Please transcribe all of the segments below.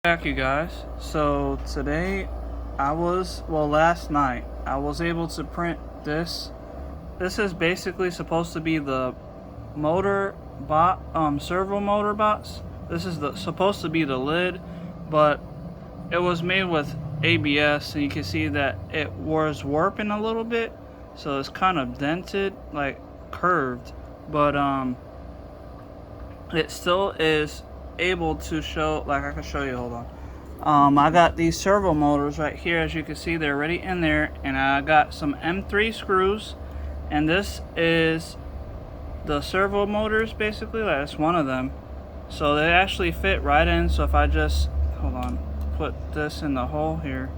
Back, you guys. So today last night I was able to print this. This is basically supposed to be the servo motor box. This is supposed to be the lid, but it was made with ABS, and you can see that it was warping a little bit, so it's kind of dented, like curved, but it still is able to show. Like, I can show you, hold on. I got these servo motors right here. As you can see, they're already in there, and I got some M3 screws, and this is the servo motors, basically. That's one of them, so they actually fit right in. So if I just put this in the hole here,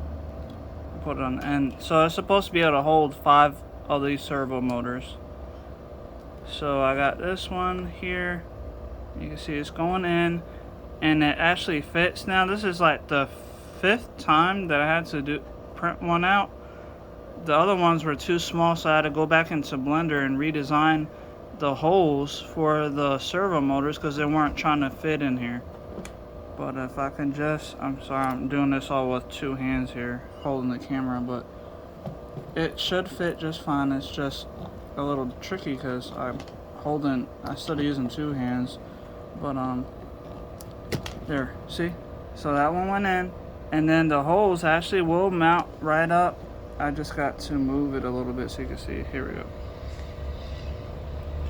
put it on the end, so it's supposed to be able to hold 5 of these servo motors. So I got this one here. You can see it's going in, and it actually fits. Now this is like the 5th time that I had to print one out. The other ones were too small, so I had to go back into Blender and redesign the holes for the servo motors because they weren't trying to fit in here. But if I can just, I'm sorry, I'm doing this all with 2 hands here holding the camera, but it should fit just fine. It's just a little tricky because I started using 2 hands. But there, see? So that one went in, and then the holes actually will mount right up. I just got to move it a little bit so you can see. Here we go.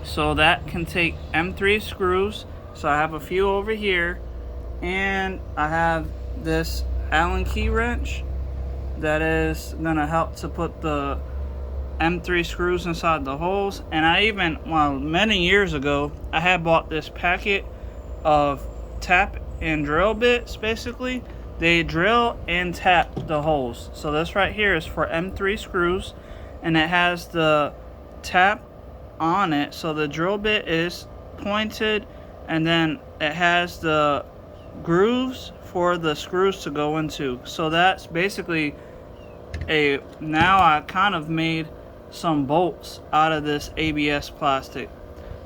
So that can take M3 screws. So I have a few over here, and I have this Allen key wrench that is gonna help to put the M3 screws inside the holes. And I even, many years ago, I had bought this packet of tap and drill bits. Basically, they drill and tap the holes. So this right here is for M3 screws, and it has the tap on it, so the drill bit is pointed, and then it has the grooves for the screws to go into. So that's basically now I kind of made some bolts out of this ABS plastic.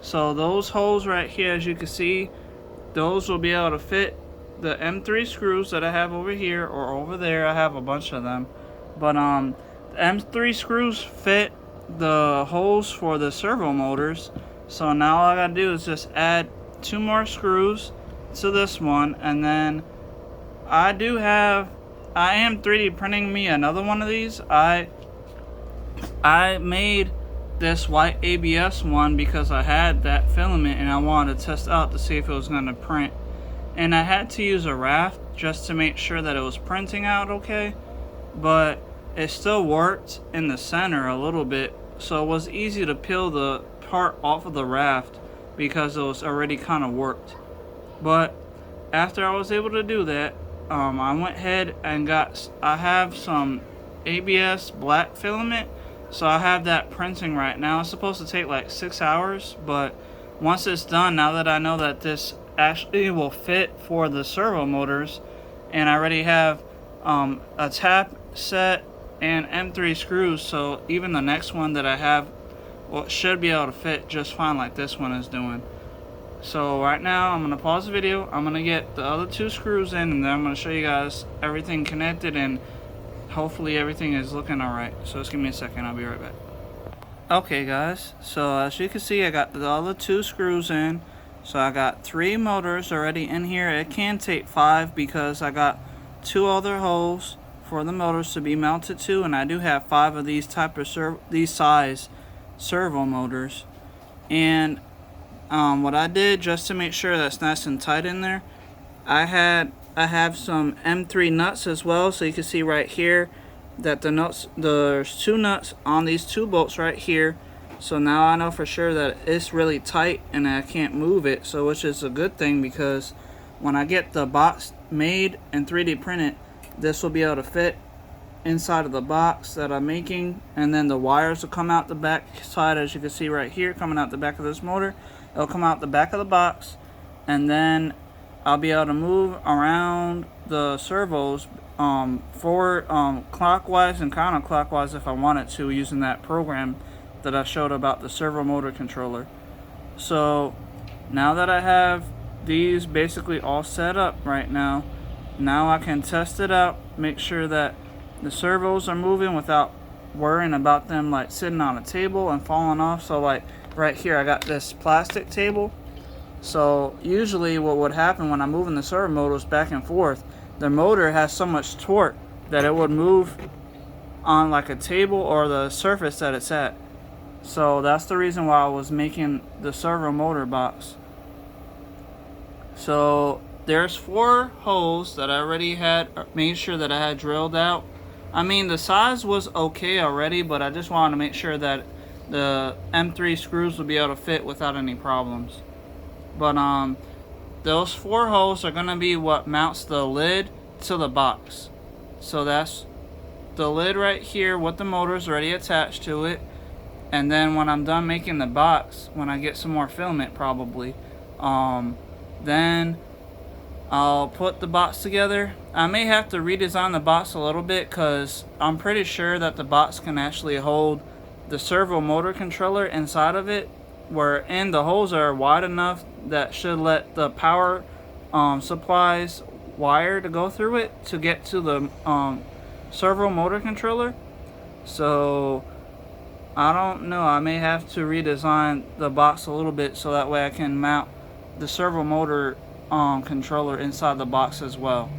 So those holes right here, as you can see, those will be able to fit the M3 screws that I have over here or over there. I have a bunch of them, but the M3 screws fit the holes for the servo motors. So now all I gotta do is just add 2 more screws to this one, and then I am 3D printing me another one of these. I made this white ABS one because I had that filament and I wanted to test out to see if it was going to print, and I had to use a raft just to make sure that it was printing out okay, but it still worked in the center a little bit, so it was easy to peel the part off of the raft because it was already kind of warped. But after I was able to do that, I went ahead and I have some ABS black filament. So I have that printing right now. It's supposed to take like 6 hours, but once it's done, now that I know that this actually will fit for the servo motors, and I already have a tap set and M3 screws, so even the next one that I have should be able to fit just fine like this one is doing. So right now I'm going to pause the video. I'm going to get the other 2 screws in, and then I'm going to show you guys everything connected, and hopefully everything is looking alright. So just give me a second, I'll be right back. Okay guys, so as you can see, I got the other 2 screws in. So I got 3 motors already in here. It can take 5 because I got 2 other holes for the motors to be mounted to, and I do have 5 of these type of these size servo motors. And what I did, just to make sure that's nice and tight in there, I have some M3 nuts as well. So you can see right here that there's 2 nuts on these 2 bolts right here. So now I know for sure that it's really tight and I can't move it, so which is a good thing, because when I get the box made and 3D printed, this will be able to fit inside of the box that I'm making, and then the wires will come out the back side, as you can see right here, coming out the back of this motor. It'll come out the back of the box, and then I'll be able to move around the servos forward, clockwise and counterclockwise if I wanted to, using that program that I showed about the servo motor controller. So now that I have these basically all set up right now, Now I can test it out, make sure that the servos are moving without worrying about them like sitting on a table and falling off. So like right here I got this plastic table. So usually what would happen when I'm moving the servo motors back and forth, the motor has so much torque that it would move on like a table or the surface that it's at. So that's the reason why I was making the servo motor box. So there's 4 holes that I already had made sure that I had drilled out. I mean, the size was okay already, but I just wanted to make sure that the M3 screws would be able to fit without any problems. But those 4 holes are gonna be what mounts the lid to the box. So that's the lid right here with the motors already attached to it. And then when I'm done making the box, when I get some more filament probably, then I'll put the box together. I may have to redesign the box a little bit because I'm pretty sure that the box can actually hold the servo motor controller inside of it, and the holes are wide enough that should let the power supplies wire to go through it to get to the servo motor controller. So I don't know, I may have to redesign the box a little bit so that way I can mount the servo motor controller inside the box as well.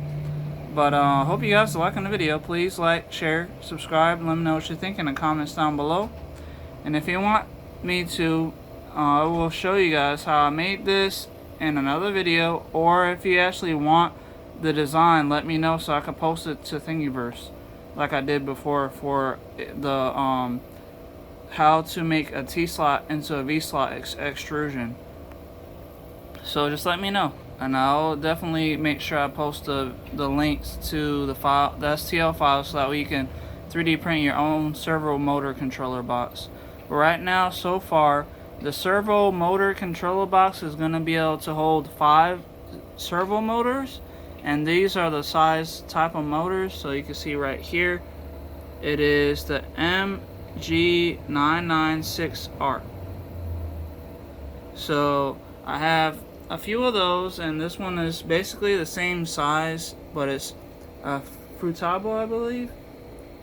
But hope you guys are liking the video. Please like, share, subscribe, and let me know what you think in the comments down below. And if you want me to, I will show you guys how I made this in another video, or if you actually want the design, let me know so I can post it to Thingiverse like I did before for the how to make a T-slot into a V-slot extrusion. So just let me know, and I'll definitely make sure I post the links to the STL file so that way you can 3D print your own servo motor controller box. But right now, so far, the servo motor controller box is going to be able to hold 5 servo motors, and these are the size type of motors. So you can see right here, it is the MG996R. So I have a few of those, and this one is basically the same size, but it's a Frutabo, I believe,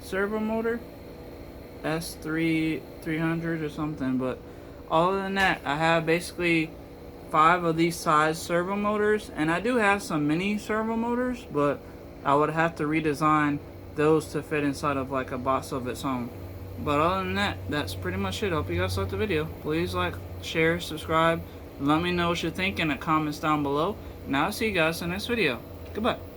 servo motor, S300 or something. But other than that, I have basically 5 of these size servo motors, and I do have some mini servo motors, but I would have to redesign those to fit inside of like a box of its own. But other than that, that's pretty much it. Hope you guys liked the video. Please like, share, subscribe. Let me know what you think in the comments down below. And I'll see you guys in the next video. Goodbye.